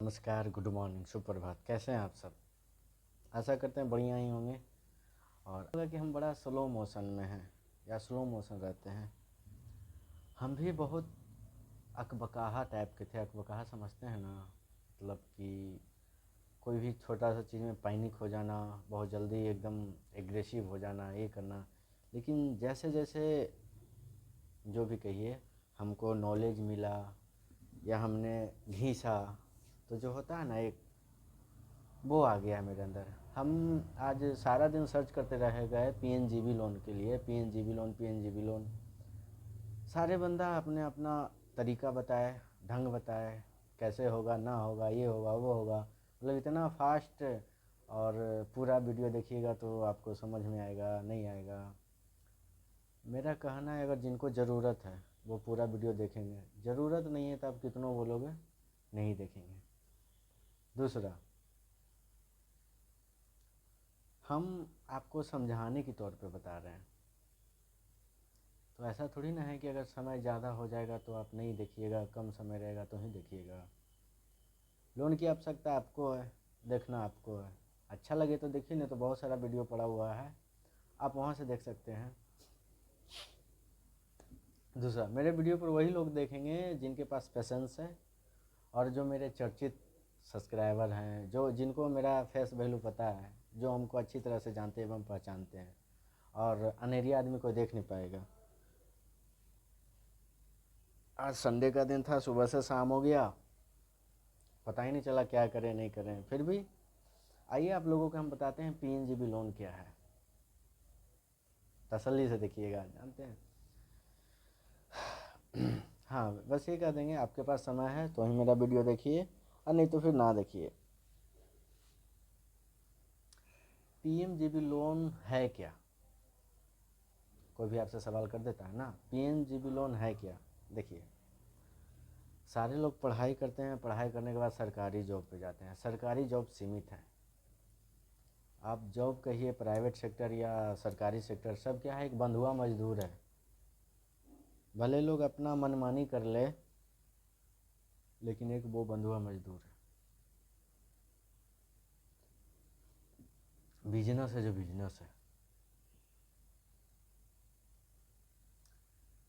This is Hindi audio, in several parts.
नमस्कार, गुड मॉर्निंग, सुप्रभात। कैसे हैं आप सब? आशा करते हैं बढ़िया ही होंगे। और लगा कि हम बड़ा स्लो मोशन में हैं या स्लो मोशन रहते हैं। हम भी बहुत अकबकाहा टाइप के थे। अकबकाहा समझते हैं ना, मतलब कि कोई भी छोटा सा चीज़ में पैनिक हो जाना, बहुत जल्दी एकदम एग्रेसिव हो जाना, ये करना। लेकिन जैसे जैसे जो भी कहिए हमको नॉलेज मिला या हमने घींचा, तो जो होता है ना एक, वो आ गया मेरे अंदर। हम आज सारा दिन सर्च करते रह गए पीएनजीबी लोन के लिए, पीएनजीबी लोन, पीएनजीबी लोन। सारे बंदा अपने अपना तरीका बताए, ढंग बताए, कैसे होगा ना होगा, ये होगा वो होगा, मतलब इतना फास्ट। और पूरा वीडियो देखिएगा तो आपको समझ में आएगा नहीं आएगा। मेरा कहना है अगर जिनको ज़रूरत है वो पूरा वीडियो देखेंगे, ज़रूरत नहीं है तो आप कितनों बोलोगे नहीं देखेंगे। दूसरा, हम आपको समझाने के तौर पे बता रहे हैं, तो ऐसा थोड़ी ना है कि अगर समय ज़्यादा हो जाएगा तो आप नहीं देखिएगा, कम समय रहेगा तो ही देखिएगा। लोन की आवश्यकता आपको है, देखना आपको है। अच्छा लगे तो देखिए, नहीं तो बहुत सारा वीडियो पड़ा हुआ है, आप वहाँ से देख सकते हैं। दूसरा, मेरे वीडियो पर वही लोग देखेंगे जिनके पास पेशेंस है और जो मेरे चर्चित सब्सक्राइबर हैं, जो जिनको मेरा फेस वैल्यू पता है, जो हमको अच्छी तरह से जानते एवं पहचानते हैं। और अनेरिया आदमी को देख नहीं पाएगा। आज संडे का दिन था, सुबह से शाम हो गया, पता ही नहीं चला क्या करें नहीं करें। फिर भी आइए आप लोगों को हम बताते हैं पीएनजीबी लोन क्या है। तसल्ली से देखिएगा, जानते हैं। हाँ, बस ये कह देंगे आपके पास समय है तो ही मेरा वीडियो देखिए, और नहीं तो फिर ना देखिए। पीएनजीबी लोन है क्या? कोई भी आपसे सवाल कर देता है ना, पीएनजीबी लोन है क्या? देखिए, सारे लोग पढ़ाई करते हैं, पढ़ाई करने के बाद सरकारी जॉब पे जाते हैं। सरकारी जॉब सीमित है। आप जॉब कहिए, प्राइवेट सेक्टर या सरकारी सेक्टर, सब क्या है, एक बंधुआ मजदूर है। भले लोग अपना मनमानी कर ले, लेकिन एक वो बंधुआ मजदूर है। बिजनेस है जो बिजनेस है।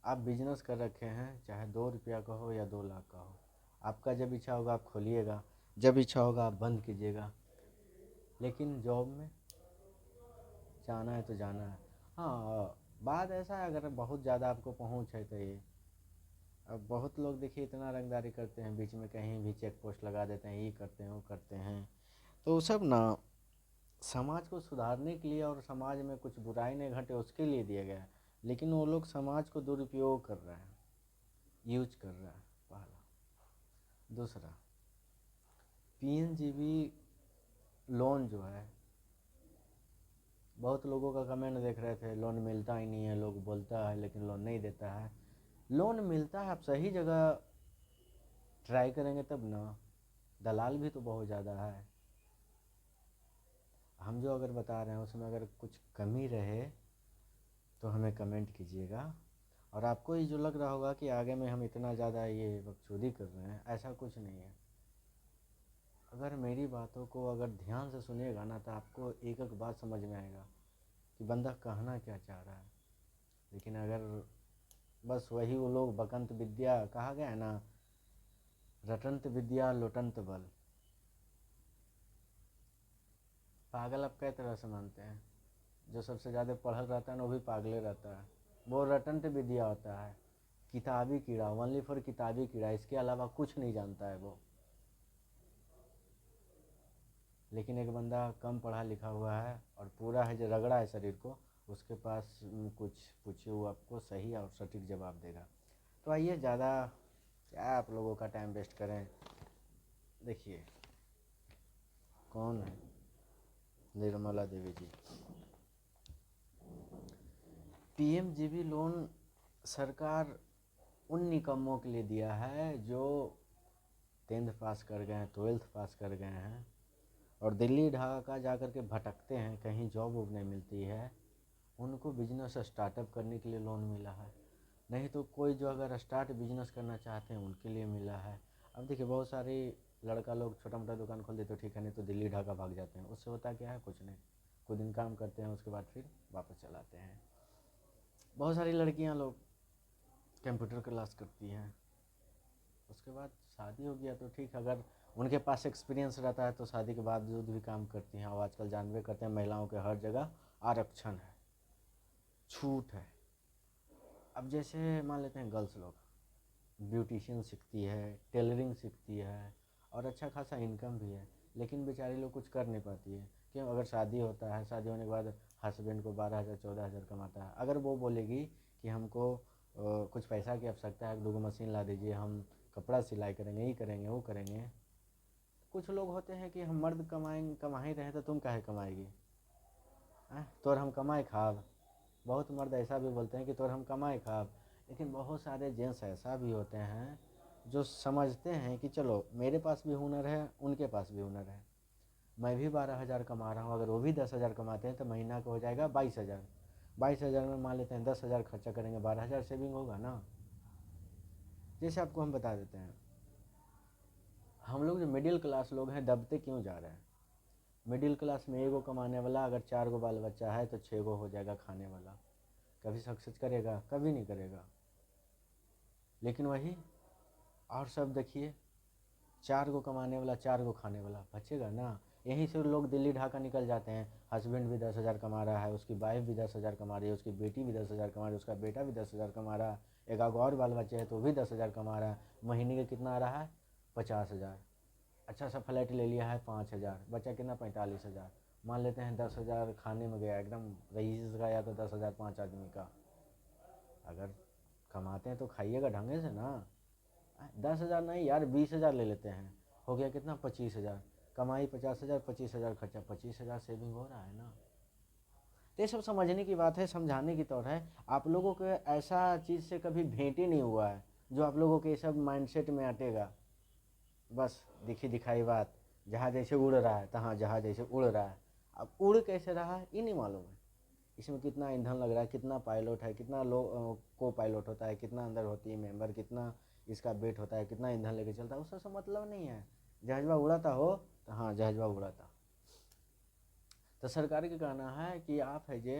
आप बिजनेस कर रखे हैं, चाहे 2 रुपया का हो या 2 लाख का हो, आपका जब इच्छा होगा आप खोलिएगा, जब इच्छा होगा आप बंद कीजिएगा। लेकिन जॉब में जाना है तो जाना है। हाँ, बात ऐसा है, अगर बहुत ज़्यादा आपको पहुँच है तो ये, अब बहुत लोग देखिए इतना रंगदारी करते हैं, बीच में कहीं भी चेक पोस्ट लगा देते हैं, ये करते हैं वो करते हैं। तो वो सब ना समाज को सुधारने के लिए और समाज में कुछ बुराई नहीं घटे उसके लिए दिया गया है। लेकिन वो लोग समाज को दुरुपयोग कर रहे हैं, यूज कर रहा है, पहला। दूसरा, पीएनजीबी लोन जो है, बहुत लोगों का कमेंट देख रहे थे, लोन मिलता ही नहीं है, लोग बोलता है लेकिन लोन नहीं देता है। लोन मिलता है, आप सही जगह ट्राई करेंगे तब ना। दलाल भी तो बहुत ज़्यादा है। हम जो अगर बता रहे हैं उसमें अगर कुछ कमी रहे तो हमें कमेंट कीजिएगा। और आपको ये जो लग रहा होगा कि आगे में हम इतना ज़्यादा ये बकचोदी कर रहे हैं, ऐसा कुछ नहीं है। अगर मेरी बातों को अगर ध्यान से सुनिएगा ना, तो आपको एक एक बात समझ में आएगा कि बंदा कहना क्या चाह रहा है। लेकिन अगर बस वही वो लोग बकंत विद्या, कहा गया है ना, रटंत विद्या लुटंत बल। पागल आप कई तरह से मानते हैं, जो सबसे ज़्यादा पढ़ल रहता है ना वो भी पागले रहता है। वो रटंत विद्या होता है, किताबी कीड़ा, ओनली फॉर किताबी कीड़ा, इसके अलावा कुछ नहीं जानता है वो। लेकिन एक बंदा कम पढ़ा लिखा हुआ है और पूरा है जो रगड़ा है शरीर को, उसके पास कुछ पूछिए वो आपको सही और सटीक जवाब देगा। तो आइए, ज़्यादा क्या आप लोगों का टाइम वेस्ट करें। देखिए कौन है, निर्मला देवी जी। पीएमजीबी लोन सरकार उन निकम्मों के लिए दिया है जो 10th पास कर गए हैं, 12th पास कर गए हैं और दिल्ली ढाका जा कर के भटकते हैं, कहीं जॉब वॉब नहीं मिलती है, उनको बिजनेस स्टार्टअप करने के लिए लोन मिला है। नहीं तो कोई जो अगर स्टार्ट बिजनेस करना चाहते हैं उनके लिए मिला है। अब देखिए, बहुत सारी लड़का लोग छोटा मोटा दुकान खोल देते तो ठीक है, नहीं तो दिल्ली ढाका भाग जाते हैं। उससे होता क्या है, कुछ नहीं, कुछ दिन काम करते हैं, उसके बाद फिर वापस चल आते हैं। बहुत सारी लड़कियां लोग कंप्यूटर क्लास करती हैं, उसके बाद शादी हो गया तो ठीक, अगर उनके पास एक्सपीरियंस रहता है तो शादी के बावजूद भी काम करती हैं। और आजकल जानबे करते हैं महिलाओं के हर जगह आरक्षण है, छूट है। अब जैसे मान लेते हैं गर्ल्स लोग ब्यूटिशियन सीखती है, टेलरिंग सीखती है और अच्छा खासा इनकम भी है, लेकिन बेचारी लोग कुछ कर नहीं पाती है। क्यों? अगर शादी होता है, शादी होने के बाद हस्बैंड को 12,000 14,000 कमाता है, अगर वो बोलेगी कि हमको कुछ पैसा की आवश्यकता है, 2 मशीन ला दीजिए, हम कपड़ा सिलाई करेंगे, ये करेंगे वो करेंगे। कुछ लोग होते हैं कि हम मर्द कमाएंगे, कमा ही रहे तो तुम काहे कमाएगी, तोर हम कमाए खाब। बहुत मर्द ऐसा भी बोलते हैं कि तोर हम कमाए खाब। लेकिन बहुत सारे जेंट्स ऐसा भी होते हैं जो समझते हैं कि चलो मेरे पास भी हुनर है, उनके पास भी हुनर है, मैं भी 12,000 कमा रहा हूँ, अगर वो भी 10,000 कमाते हैं तो महीना का हो जाएगा 22,000। 22,000 में मान लेते हैं 10,000 खर्चा करेंगे, 12,000 सेविंग होगा ना। जैसे आपको हम बता देते हैं, हम लोग जो मिडिल क्लास लोग हैं दबते क्यों जा रहे हैं। मिडिल क्लास में एगो कमाने वाला अगर 4 गो बाल बच्चा है तो 6 गो हो जाएगा खाने वाला। कभी सक्सेस करेगा? कभी नहीं करेगा। लेकिन वही और सब देखिए, 4 गो कमाने वाला 4 गो खाने वाला, बचेगा ना। यहीं से लोग दिल्ली ढाका निकल जाते हैं। हस्बैंड भी 10,000 कमा रहा है, उसकी वाइफ भी 10,000 कमा रही है, उसकी बेटी भी 10,000 कमा रही है, उसका बेटा भी 10,000 कमा रहा है, एक आगो और बाल बच्चे हैं तो भी 10,000 कमा रहा है। महीने का कितना आ रहा है? 50,000। अच्छा सा फ्लैट ले लिया है 5,000, बचा कितना? 45,000। मान लेते हैं 10,000 खाने में गया, एकदम रईस का, या तो 10,000 5 आदमी का। अगर कमाते हैं तो खाइएगा ढंगे से ना। 10,000 नहीं यार, 20,000 ले लेते हैं, हो गया कितना? 25,000। कमाई 50,000, 25,000 खर्चा, 25,000 सेविंग हो रहा है ना। तो ये सब समझने की बात है, समझाने की तौर है। आप लोगों को ऐसा चीज़ से कभी भेंट ही नहीं हुआ है जो आप लोगों के सब माइंडसेट में अटेगा। बस दिखी दिखाई बात, जहाँ जैसे उड़ रहा है तहाँ जहाँ जैसे उड़ रहा है। अब उड़ कैसे रहा है ये नहीं मालूम है। इसमें कितना ईंधन लग रहा है, कितना पायलट है, कितना को पायलट होता है, कितना अंदर होती है मेंबर, कितना इसका वेट होता है, कितना ईंधन लेके चलता है, उससे मतलब नहीं है। जहाजवा उड़ाता हो तो हाँ जहाजवा उड़ाता। तो सरकार का कहना है कि आप है जे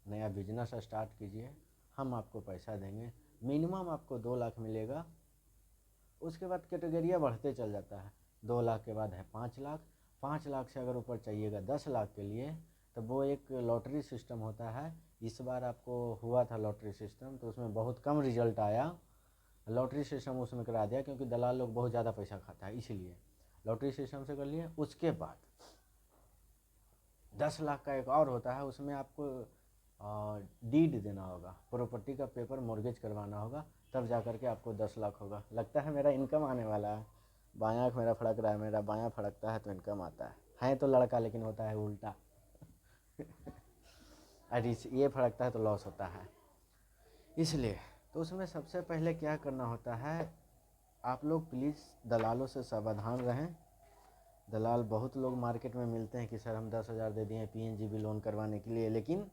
नया बिजनेस स्टार्ट कीजिए, हम आपको पैसा देंगे, मिनिमम आपको 2 लाख मिलेगा। उसके बाद कैटेगरिया बढ़ते चल जाता है। 2 लाख के बाद है 5 लाख, 5 लाख से अगर ऊपर चाहिएगा 10 लाख के लिए, तो वो एक लॉटरी सिस्टम होता है। इस बार आपको हुआ था लॉटरी सिस्टम, तो उसमें बहुत कम रिजल्ट आया। लॉटरी सिस्टम उसमें करा दिया क्योंकि दलाल लोग बहुत ज़्यादा पैसा खाता है, इसलिए लॉटरी सिस्टम से कर लिए। उसके बाद 10 लाख का एक और होता है, उसमें आपको डीड देना होगा, प्रॉपर्टी का पेपर मॉर्गेज करवाना होगा, तब जा कर के आपको 10 लाख होगा। लगता है मेरा इनकम आने वाला है। बायां आँख मेरा फड़क रहा है, मेरा बायां फड़कता है तो इनकम आता है तो लड़का, लेकिन होता है उल्टा। और ये फड़कता है तो लॉस होता है। इसलिए तो उसमें सबसे पहले क्या करना होता है, आप लोग प्लीज़ दलालों से सावधान रहें। दलाल बहुत लोग मार्केट में मिलते हैं कि सर हम 10,000 दे दिए PNGB लोन करवाने के लिए, लेकिन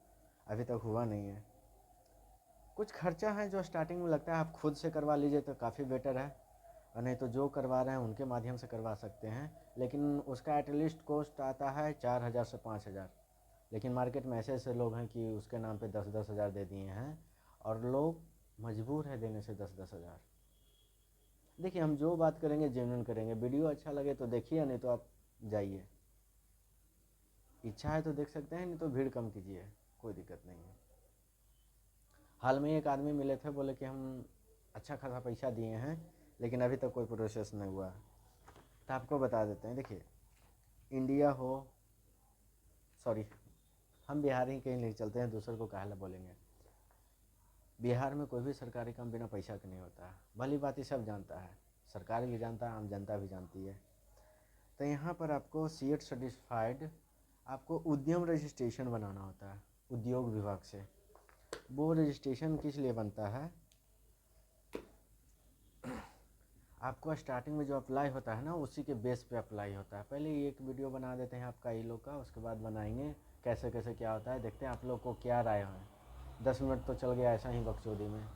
अभी तक हुआ नहीं है। कुछ खर्चा है जो स्टार्टिंग में लगता है, आप खुद से करवा लीजिए तो काफ़ी बेटर है, और नहीं तो जो करवा रहे हैं उनके माध्यम से करवा सकते हैं। लेकिन उसका एटलीस्ट कॉस्ट आता है 4,000 से 5,000। लेकिन मार्केट में ऐसे ऐसे लोग हैं कि उसके नाम पे 10-10 हज़ार दे दिए हैं, और लोग मजबूर है देने से 10-10 हज़ार। देखिए हम जो बात करेंगे जेन्युइन करेंगे। वीडियो अच्छा लगे तो देखिए, नहीं तो आप जाइए। इच्छा है तो देख सकते हैं, नहीं तो भीड़ कम कीजिए, कोई दिक्कत नहीं है। हाल में एक आदमी मिले थे, बोले कि हम अच्छा खासा पैसा दिए हैं लेकिन अभी तक कोई प्रोसेस नहीं हुआ। तो आपको बता देते हैं, देखिए इंडिया हो, सॉरी हम बिहार ही कहीं नहीं चलते हैं, दूसरे को काहे ला बोलेंगे। बिहार में कोई भी सरकारी काम बिना पैसा के नहीं होता है। भली बात ही सब जानता है, सरकार भी जानता है, आम जनता भी जानती है। तो यहाँ पर आपको CET सर्टिफाइड आपको उद्यम रजिस्ट्रेशन बनाना होता है उद्योग विभाग से। वो रजिस्ट्रेशन किस लिए बनता है, आपको स्टार्टिंग में जो अप्लाई होता है ना, उसी के बेस पे अप्लाई होता है। पहले ये एक वीडियो बना देते हैं आपका ई लोग का, उसके बाद बनाएंगे कैसे कैसे क्या होता है, देखते हैं आप लोग को क्या राय है। 10 मिनट तो चल गया ऐसा ही बकचोदी में।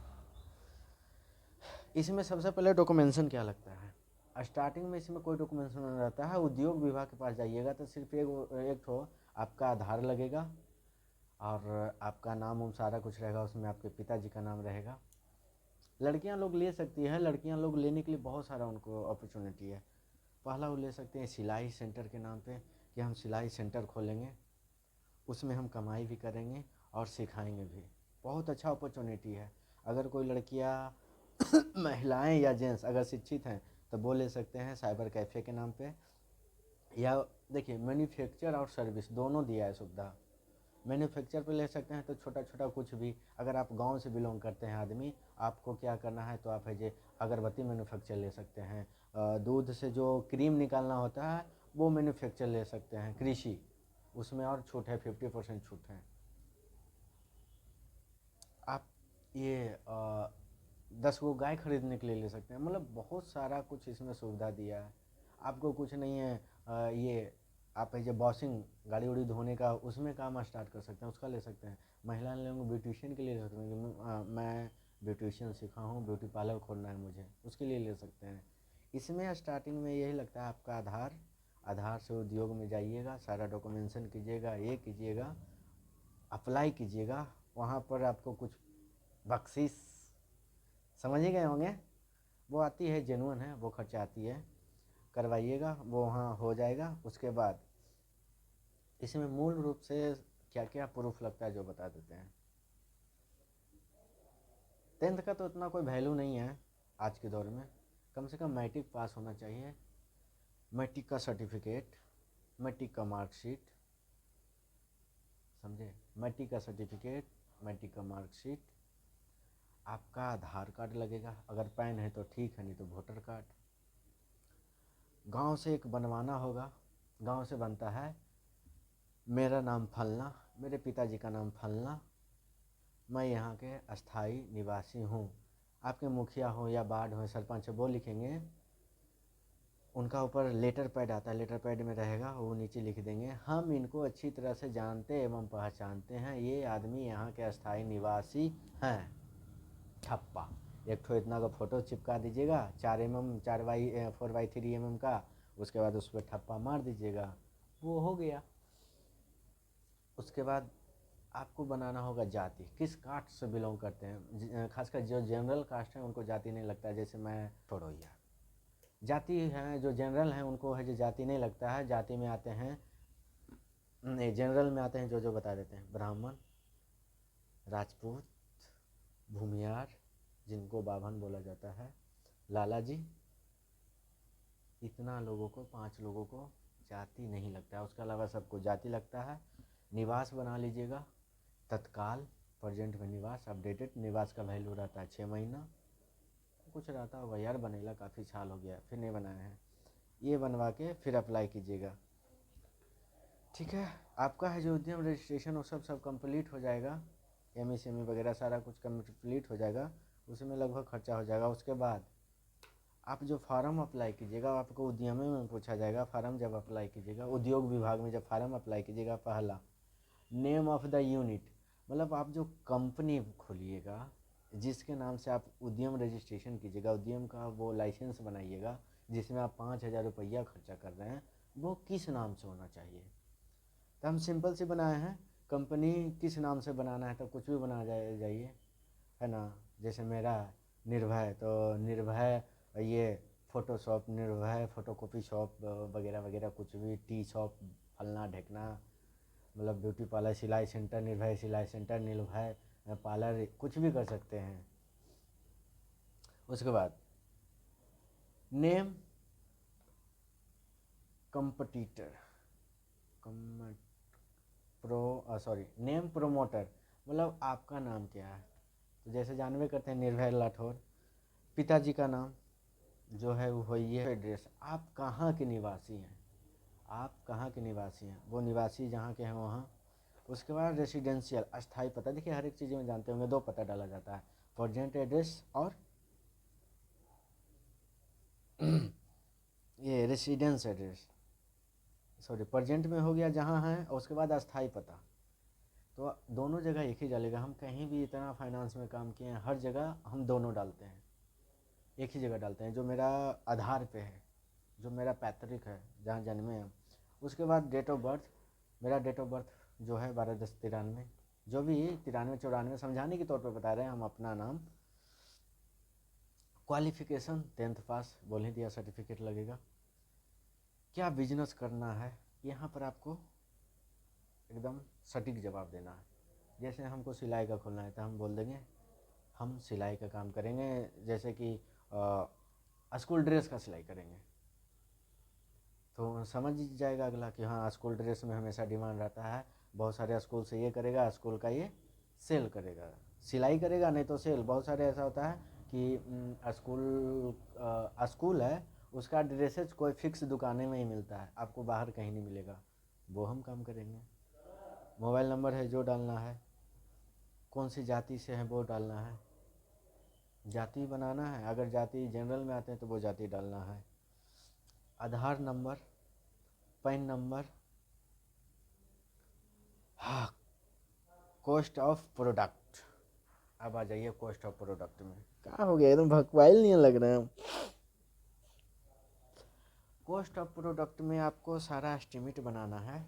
इसमें सबसे पहले डॉक्यूमेंटेशन क्या लगता है, स्टार्टिंग में इसमें कोई डॉक्यूमेंट्स नहीं रहता है। उद्योग विभाग के पास जाइएगा तो सिर्फ एक ठो आपका आधार लगेगा और आपका नाम उम सारा कुछ रहेगा, उसमें आपके पिताजी का नाम रहेगा। लड़कियां लोग ले सकती है, लड़कियां लोग लेने के लिए बहुत सारा उनको अपॉर्चुनिटी है। पहला वो ले सकते हैं सिलाई सेंटर के नाम पे कि हम सिलाई सेंटर खोलेंगे, उसमें हम कमाई भी करेंगे और सिखाएंगे भी। बहुत अच्छा अपॉर्चुनिटी है। अगर कोई लड़कियां महिलाएं या जेंट्स अगर शिक्षित हैं तो वो ले सकते हैं साइबर कैफ़े के नाम पे। या देखिए मैन्युफैक्चर और सर्विस दोनों दिया है सुविधा। मैन्युफैक्चर पे ले सकते हैं तो छोटा छोटा कुछ भी, अगर आप गांव से बिलोंग करते हैं आदमी, आपको क्या करना है तो आप है जे अगरबत्ती मैन्युफैक्चर ले सकते हैं। दूध से जो क्रीम निकालना होता है वो मैन्युफैक्चर ले सकते हैं। कृषि उसमें और छूट है, 50% छूट है। आप ये 10 गो गाय खरीदने के लिए ले सकते हैं। मतलब बहुत सारा कुछ इसमें सुविधा दिया है। आपको कुछ नहीं है ये आप है जो वॉशिंग गाड़ी उड़ी धोने का उसमें काम स्टार्ट कर सकते हैं, उसका ले सकते हैं। महिला लोग ब्यूटिशियन के लिए ले सकते हैं कि मैं ब्यूटिशियन सीखा हूँ, ब्यूटी पार्लर खोलना है मुझे, उसके लिए ले सकते हैं। इसमें स्टार्टिंग में यही लगता है आपका आधार से उद्योग में जाइएगा, सारा डॉक्यूमेंटेशन कीजिएगा, ये कीजिएगा, अप्लाई कीजिएगा। वहाँ पर आपको कुछ बख्शीश समझ ही गए होंगे, वो आती है, जेन्युइन है, वो खर्चा आती है, करवाइएगा, वो वहाँ हो जाएगा। उसके बाद इसमें मूल रूप से क्या क्या प्रूफ लगता है जो बता देते हैं। 10th का तो इतना कोई वैल्यू नहीं है आज के दौर में, कम से कम मैट्रिक पास होना चाहिए। मैट्रिक का सर्टिफिकेट, मैट्रिक का मार्कशीट, समझे, मैट्रिक का सर्टिफिकेट, मैट्रिक का मार्कशीट, आपका आधार कार्ड लगेगा, अगर पैन है तो ठीक है, नहीं तो वोटर कार्ड। गांव से एक बनवाना होगा, गांव से बनता है मेरा नाम फलना, मेरे पिताजी का नाम फलना, मैं यहाँ के अस्थाई निवासी हूँ। आपके मुखिया हो या वार्ड हो, सरपंच, वो लिखेंगे, उनका ऊपर लेटर पैड आता है, लेटर पैड में रहेगा, वो नीचे लिख देंगे, हम इनको अच्छी तरह से जानते एवं पहचानते हैं, ये आदमी यहाँ के अस्थाई निवासी हैं। ठप्पा एक ठो इतना का फ़ोटो चिपका दीजिएगा, 4x4x3 का, उसके बाद उस पर ठप्पा मार दीजिएगा, वो हो गया। उसके बाद आपको बनाना होगा जाति, किस कास्ट से बिलोंग करते हैं। खासकर जो जनरल कास्ट है उनको जाति नहीं लगता है, जैसे मैं छोड़ो यार, जाति हैं जो जनरल हैं उनको है जो जाति नहीं लगता है। जाति में आते हैं, नहीं जनरल में आते हैं जो बता देते हैं, ब्राह्मण, राजपूत, भूमियार, जिनको बाभन बोला जाता है, लाला जी, इतना लोगों को, 5 लोगों को जाति नहीं लगता है। उसके अलावा सबको जाति लगता है। निवास बना लीजिएगा, तत्काल, प्रेजेंट में निवास, अपडेटेड निवास का वैल्यू रहता है 6 महीना, कुछ रहता होगा यार, बनेला काफ़ी साल हो गया फिर नहीं बनाया है। ये बनवा के फिर अप्लाई कीजिएगा, ठीक है। आपका है जो उद्यम रजिस्ट्रेशन वो सब कंप्लीट हो जाएगा, एमएसएमई वगैरह सारा कुछ कंप्लीट हो जाएगा, उसमें लगभग खर्चा हो जाएगा। उसके बाद आप जो फार्म अप्लाई कीजिएगा, आपको उद्यम में पूछा जाएगा। फार्म जब अप्लाई कीजिएगा उद्योग विभाग में, जब फार्म अप्लाई कीजिएगा, पहला नेम ऑफ द यूनिट, मतलब आप जो कंपनी खोलिएगा, जिसके नाम से आप उद्यम रजिस्ट्रेशन कीजिएगा, उद्यम का वो लाइसेंस बनाइएगा जिसमें आप 5,000 रुपया खर्चा कर रहे हैं, वो किस नाम से होना चाहिए। तो हम सिंपल से बनाए हैं, कंपनी किस नाम से बनाना है तो कुछ भी बना जाइए, है ना। जैसे मेरा निर्भय, तो निर्भय ये फ़ोटोशॉप, निर्भय फ़ोटोकॉपी शॉप वगैरह वगैरह, कुछ भी, टी शॉप, फलना ढेकना, मतलब ब्यूटी पार्लर, सिलाई सेंटर, निर्भय सिलाई सेंटर, निर्भय पार्लर, कुछ भी कर सकते हैं। उसके बाद नेम कंपटीटर, नेम प्रोमोटर, मतलब आपका नाम क्या है। तो जैसे जानवे करते हैं निर्भय राठौर, पिताजी का नाम जो है वो ये एड्रेस, आप कहाँ के निवासी हैं, आप कहाँ के निवासी हैं, वो निवासी जहाँ के हैं वहाँ। उसके बाद रेसिडेंशियल, अस्थाई पता, देखिए हर एक चीज़ में जानते होंगे 2 पता डाला जाता है, प्रेजेंट एड्रेस और ये रेसिडेंस एड्रेस, सॉरी प्रेजेंट में हो गया जहाँ है, और उसके बाद अस्थाई पता। तो दोनों जगह एक ही डालेगा। हम कहीं भी इतना फाइनेंस में काम किए हैं, हर जगह हम दोनों डालते हैं, एक ही जगह डालते हैं। जो मेरा आधार पे है जो मेरा पैतृक है, जहाँ जन्मे हैं। उसके बाद डेट ऑफ बर्थ, मेरा डेट ऑफ बर्थ जो है 12/10/93, जो भी 93-94 समझाने के तौर पर बता रहे हैं हम। अपना नाम, क्वालिफिकेशन 10th पास, बोल ही दिया, सर्टिफिकेट लगेगा। क्या बिजनेस करना है, यहाँ पर आपको एकदम सटीक जवाब देना है। जैसे हमको सिलाई का खोलना है तो हम बोल देंगे हम सिलाई का काम करेंगे, जैसे कि स्कूल ड्रेस का सिलाई करेंगे, तो समझ जाएगा अगला कि हाँ स्कूल ड्रेस में हमेशा डिमांड रहता है, बहुत सारे स्कूल से ये करेगा, स्कूल का ये सेल करेगा, सिलाई करेगा, नहीं तो सेल। बहुत सारे ऐसा होता है कि स्कूल है, उसका ड्रेसेज कोई फिक्स दुकानें में ही मिलता है, आपको बाहर कहीं नहीं मिलेगा, वो हम काम करेंगे। मोबाइल नंबर है जो डालना है, कौन सी जाति से है वो डालना है, जाति बनाना है, अगर जाति जनरल में आते हैं तो वो जाति डालना है। आधार नंबर, पैन नंबर, हाँ, कॉस्ट ऑफ प्रोडक्ट। अब आ जाइए कॉस्ट ऑफ प्रोडक्ट में। क्या हो गया, एकदम भकवाइल नहीं लग रहे हैं। कॉस्ट ऑफ प्रोडक्ट में आपको सारा एस्टिमेट बनाना है।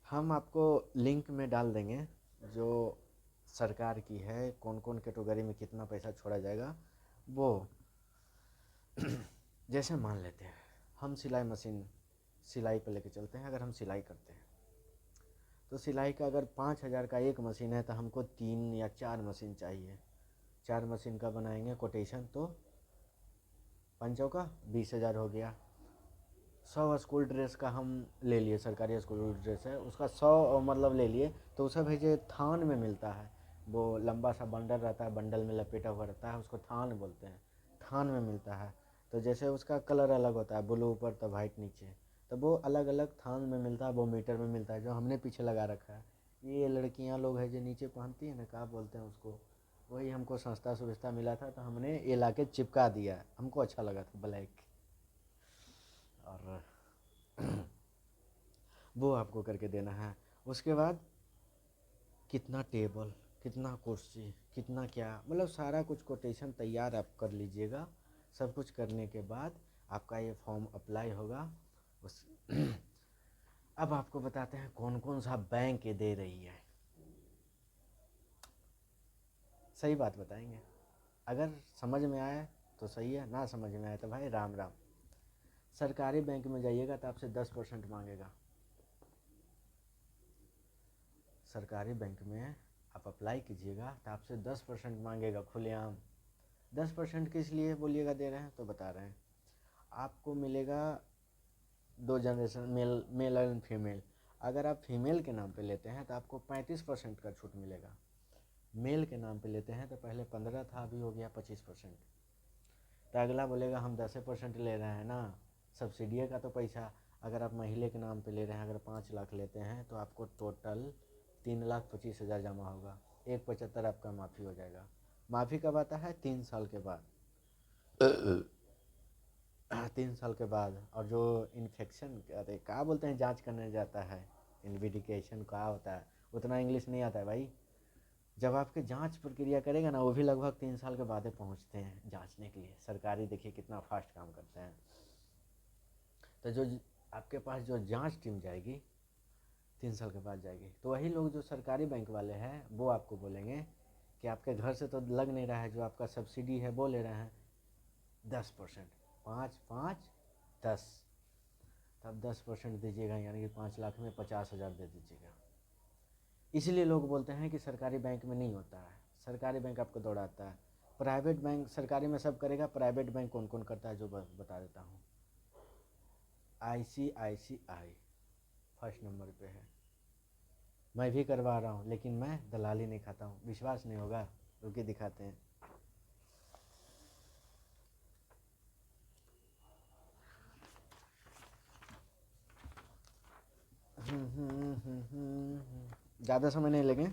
हम आपको लिंक में डाल देंगे जो सरकार की है, कौन कौन कैटेगरी में कितना पैसा छोड़ा जाएगा वो। जैसे मान लेते हैं हम सिलाई मशीन, सिलाई पे लेके चलते हैं, अगर हम सिलाई करते हैं तो सिलाई का अगर 5,000 का एक मशीन है तो हमको 3 या 4 मशीन चाहिए। 4 मशीन का बनाएंगे कोटेशन, तो 5 का 20,000 हो गया। 100 स्कूल ड्रेस का हम ले लिए, सरकारी स्कूल ड्रेस है उसका 100 मतलब ले लिए, तो उसे भेजे थान में मिलता है, वो लंबा सा बंडल रहता है, बंडल में लपेटा हुआ रहता है, उसको थान बोलते हैं, थान में मिलता है। तो जैसे उसका कलर अलग होता है, ब्लू ऊपर तो वाइट नीचे, तो वो अलग अलग थान में मिलता है, वो मीटर में मिलता है, जो हमने पीछे लगा रखा है। ये लड़कियां लोग हैं जो नीचे पहनती है ना, क्या बोलते हैं उसको, वही हमको सस्ता सुविस्ता मिला था तो हमने ये ला के चिपका दिया, हमको अच्छा लगा था ब्लैक। और वो आपको करके देना है। उसके बाद कितना टेबल, कितना कुर्सी, कितना क्या, मतलब सारा कुछ कोटेशन तैयार आप कर लीजिएगा। सब कुछ करने के बाद आपका ये फॉर्म अप्लाई होगा। उस अब आपको बताते हैं कौन कौन सा बैंक ये दे रही है। सही बात बताएंगे, अगर समझ में आए तो सही है, ना समझ में आए तो भाई राम राम। सरकारी बैंक में जाइएगा तो आपसे 10% मांगेगा। सरकारी बैंक में आप अप्लाई कीजिएगा तो आपसे 10% मांगेगा खुलेआम। 10% किस लिए बोलिएगा दे रहे हैं, तो बता रहे हैं। आपको मिलेगा 2 जनरेशन, मेल एंड फीमेल। अगर आप फीमेल के नाम पे लेते हैं तो आपको 35% का छूट मिलेगा। मेल के नाम पे लेते हैं तो पहले 15 था, अभी हो गया 25%। तो अगला बोलेगा हम 10% ले रहे हैं ना, सब्सिडी का तो पैसा। अगर आप महिला के नाम पे ले रहे हैं, अगर 5 लाख लेते हैं तो आपको टोटल 3,25,000 जमा होगा। 1,75 आपका माफ़ी हो जाएगा। माफ़ी कब आता है, 3 साल के बाद। 3 साल के बाद। और जो इन्फेक्शन, अरे क्या बोलते हैं, जांच करने जाता है, इन्वेस्टिगेशन क्या होता है, उतना इंग्लिश नहीं आता है भाई। जब आपके जांच प्रक्रिया करेगा ना, वो भी लगभग 3 साल के बाद पहुंचते हैं जांचने के लिए। सरकारी देखिए कितना फास्ट काम करते हैं। तो जो आपके पास जो जांच टीम जाएगी 3 साल के बाद जाएगी, तो वही लोग जो सरकारी बैंक वाले हैं वो आपको बोलेंगे कि आपके घर से तो लग नहीं रहा है, जो आपका सब्सिडी है वो ले रहे हैं 10%, 5 5 10, तब 10% दीजिएगा, यानी कि 5 लाख में 50,000 दे दीजिएगा। इसलिए लोग बोलते हैं कि सरकारी बैंक में नहीं होता है, सरकारी बैंक आपको दौड़ाता है। प्राइवेट बैंक सरकारी में सब करेगा, प्राइवेट बैंक कौन कौन करता है जो बता देता हूँ। ICICI फर्स्ट नंबर पे है। मैं भी करवा रहा हूँ, लेकिन मैं दलाली नहीं खाता हूँ। विश्वास नहीं होगा, रुके दिखाते हैं। ज़्यादा समय नहीं लगे।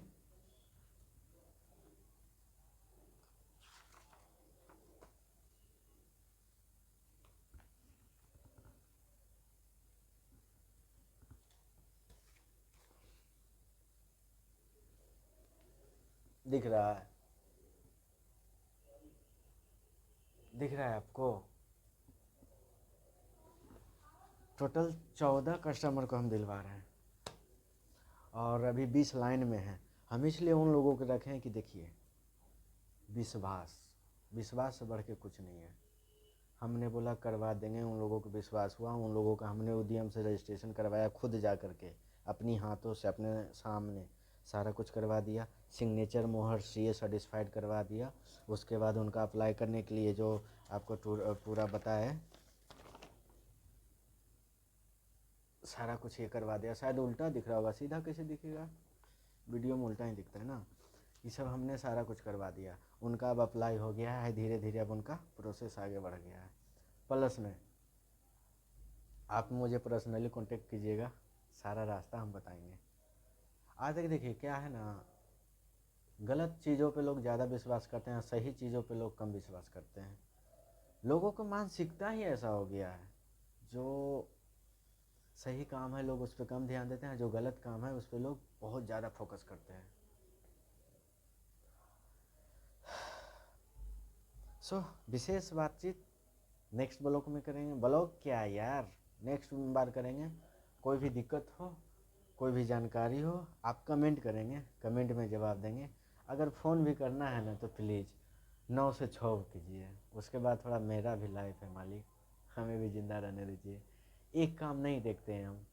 दिख रहा है, दिख रहा है आपको। टोटल 14 कस्टमर को हम दिलवा रहे हैं और अभी 20 लाइन में हैं। हम इसलिए उन लोगों को रखे हैं कि देखिए, विश्वास से बढ़ के कुछ नहीं है। हमने बोला करवा देंगे, उन लोगों को विश्वास हुआ, उन लोगों का हमने उद्यम से रजिस्ट्रेशन करवाया, खुद जा करके अपनी हाथों से अपने सामने सारा कुछ करवा दिया, सिग्नेचर मोहर सीए सर्टिफाइड करवा दिया। उसके बाद उनका अप्लाई करने के लिए जो आपको पूरा बताया सारा कुछ ये करवा दिया। शायद उल्टा दिख रहा होगा, सीधा कैसे दिखेगा, वीडियो में उल्टा ही दिखता है ना। ये सब हमने सारा कुछ करवा दिया, उनका अब अप्लाई हो गया है, धीरे धीरे अब उनका प्रोसेस आगे बढ़ गया है। प्लस में आप मुझे पर्सनली कांटेक्ट कीजिएगा, सारा रास्ता हम बताएंगे। आज तक देखिए क्या है ना, गलत चीज़ों पे लोग ज़्यादा विश्वास करते हैं, सही चीज़ों पे लोग कम विश्वास करते हैं। लोगों को मानसिकता ही ऐसा हो गया है, जो सही काम है लोग उस पर कम ध्यान देते हैं, जो गलत काम है उस पर लोग बहुत ज़्यादा फोकस करते हैं। विशेष बातचीत नेक्स्ट ब्लॉग में करेंगे। ब्लॉग क्या यार, नेक्स्ट बार करेंगे। कोई भी दिक्कत हो, कोई भी जानकारी हो, आप कमेंट करेंगे, कमेंट में जवाब देंगे। अगर फ़ोन भी करना है ना तो प्लीज़ 9 से 6 कीजिए। उसके बाद थोड़ा मेरा भी लाइफ है मालिक, हमें भी ज़िंदा रहने दीजिए। एक काम नहीं देखते हैं हम।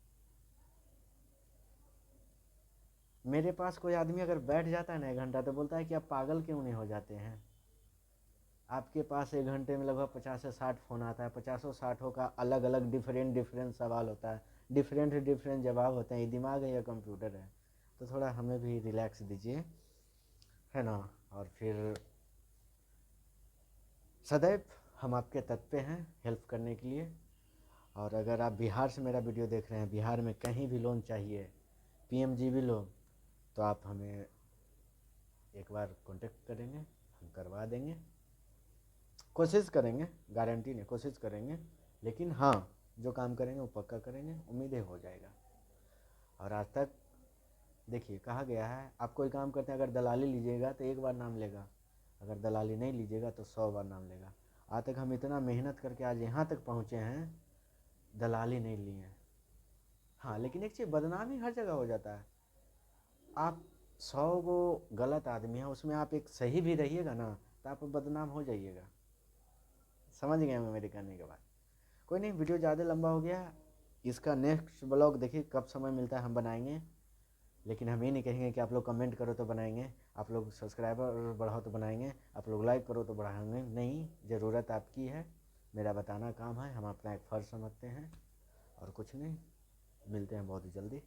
मेरे पास कोई आदमी अगर बैठ जाता है ना 1 घंटा तो बोलता है कि आप पागल क्यों नहीं हो जाते हैं। आपके पास 1 घंटे में लगभग 50 से 60 फ़ोन आता है, 50-60 का अलग अलग डिफरेंट सवाल होता है, डिफरेंट जवाब होते हैं। ये दिमाग है या कंप्यूटर है? तो थोड़ा हमें भी रिलैक्स दीजिए, है ना। और फिर सदैव हम आपके तत्पर हैं हेल्प करने के लिए। और अगर आप बिहार से मेरा वीडियो देख रहे हैं, बिहार में कहीं भी लोन चाहिए, पीएमजीबी लोन, तो आप हमें एक बार कांटेक्ट करेंगे, हम करवा देंगे। कोशिश करेंगे, गारंटी नहीं, कोशिश करेंगे, लेकिन हाँ जो काम करेंगे वो पक्का करेंगे, उम्मीदें हो जाएगा। और आज तक देखिए कहा गया है, आप कोई काम करते हैं अगर दलाली लीजिएगा तो 1 बार नाम लेगा, अगर दलाली नहीं लीजिएगा तो 100 बार नाम लेगा। आज तक हम इतना मेहनत करके आज यहाँ तक पहुँचे हैं, दलाली नहीं लिए हैं। हाँ लेकिन एक चीज़, बदनामी हर जगह हो जाता है। आप 100 गो गलत आदमी हैं, उसमें आप एक सही भी रहिएगा ना तो आप बदनाम हो जाइएगा। समझ गए मैं मेरे कहने के बाद? कोई नहीं, वीडियो ज़्यादा लंबा हो गया, इसका नेक्स्ट ब्लॉग देखिए कब समय मिलता है हम बनाएंगे। लेकिन हम ये नहीं कहेंगे कि आप लोग कमेंट करो तो बनाएंगे, आप लोग सब्सक्राइबर बढ़ाओ तो बनाएंगे, आप लोग लाइक करो तो बढ़ाएंगे नहीं। ज़रूरत आपकी है, मेरा बताना काम है, हम अपना एक फ़र्ज़ समझते हैं और कुछ नहीं। मिलते हैं बहुत ही जल्दी।